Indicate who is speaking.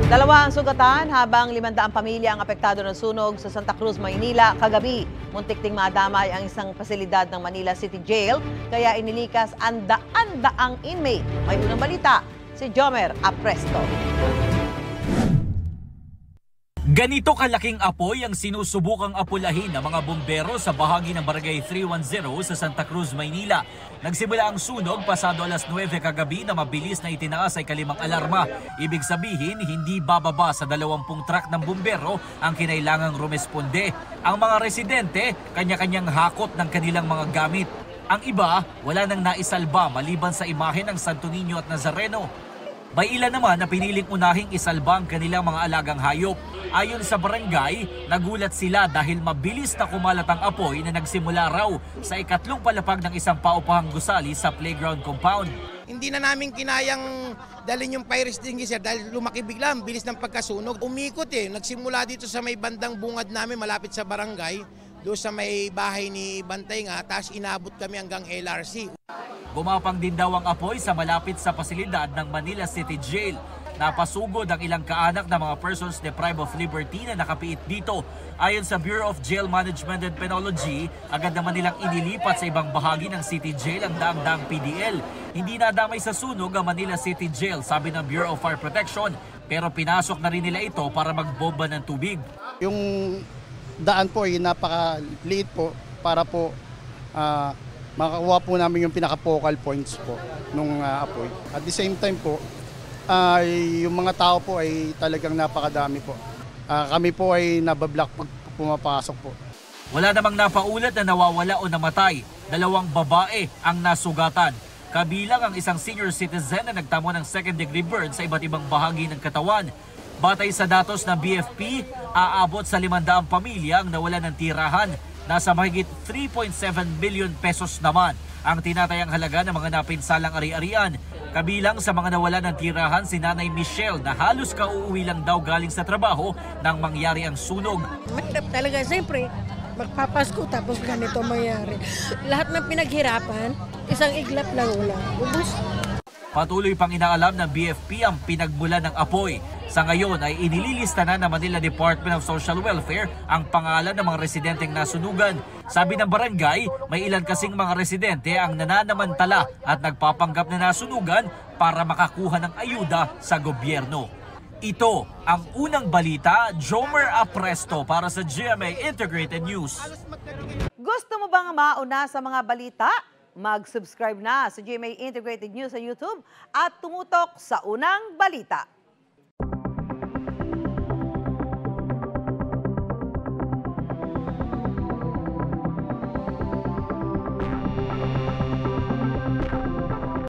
Speaker 1: Dalawa ang sugatan habang 500 pamilya ang apektado ng sunog sa Santa Cruz, Maynila kagabi. Muntik ding madamay ang isang pasilidad ng Manila City Jail kaya inilikas ang daan-daang inmate. May unang balita si Jomer Apresto.
Speaker 2: Ganito kalaking apoy ang sinusubukang apulahin ng mga bumbero sa bahagi ng Barangay 310 sa Santa Cruz, Maynila. Nagsimula ang sunog pasado alas 9 kagabi na mabilis na itinaas ay kalimang alarma. Ibig sabihin, hindi bababa sa 20 truck ng bumbero ang kinailangang rumesponde. Ang mga residente, kanya-kanyang hakot ng kanilang mga gamit. Ang iba, wala nang naisalba maliban sa imahe ng Santo Niño at Nazareno. May ilan naman na piniling unahing isalba ang kanilang mga alagang hayop. Ayon sa barangay, nagulat sila dahil mabilis na kumalat ang apoy na nagsimula raw sa ikatlong palapag ng isang paupahang gusali sa playground compound.
Speaker 3: Hindi na namin kinayang dalhin yung fire extinguisher dahil lumaki bigla ang bilis ng pagkasunog. Umikot nagsimula dito sa may bandang bungad namin malapit sa barangay, doon sa may bahay ni Bantay nga, tapos inabot kami hanggang LRC.
Speaker 2: Gumapang din daw ang apoy sa malapit sa pasilidad ng Manila City Jail. Napasugod ang ilang kaanak ng mga persons deprived of liberty na nakapiit dito. Ayon sa Bureau of Jail Management and Penology, agad naman nilang inilipat sa ibang bahagi ng City Jail ang daang-daang PDL. Hindi nadamay sa sunog ang Manila City Jail, sabi ng Bureau of Fire Protection, pero pinasok na rin nila ito para magbomba ng tubig.
Speaker 4: Yung daan po ay napakaliit po para po makakuha po namin yung pinaka-focal points po nung apoy. At the same time po, yung mga tao po ay talagang napakadami po. Kami po ay nabablock pag pumapasok po.
Speaker 2: Wala namang napaulat na nawawala o namatay. 2 babae ang nasugatan. Kabilang ang isang senior citizen na nagtamo ng second-degree burn sa iba't ibang bahagi ng katawan. Batay sa datos ng BFP, aabot sa 500 pamilya ang nawala ng tirahan. Nasa mahigit 3.7 billion pesos naman ang tinatayang halaga ng mga napinsalang ari-arian. Kabilang sa mga nawala ng tirahan si Nanay Michelle na halos kauuwi lang daw galing sa trabaho nang mangyari ang sunog.
Speaker 5: Mahirap talaga, siyempre, magpapasko tapos ganito mangyari. Lahat ng pinaghirapan, isang iglap lang ulang. Ubus.
Speaker 2: Patuloy pang inaalam ng BFP ang pinagmula ng apoy. Sa ngayon ay inililista na ng Manila Department of Social Welfare ang pangalan ng mga residenteng nasunugan. Sabi ng barangay, may ilan kasing mga residente ang nananamantala at nagpapanggap na nasunugan para makakuha ng ayuda sa gobyerno. Ito ang unang balita, Jomer Apresto para sa GMA Integrated News.
Speaker 1: Gusto mo bang mauna sa mga balita? Mag-subscribe na sa GMA Integrated News sa YouTube at tumutok sa unang balita.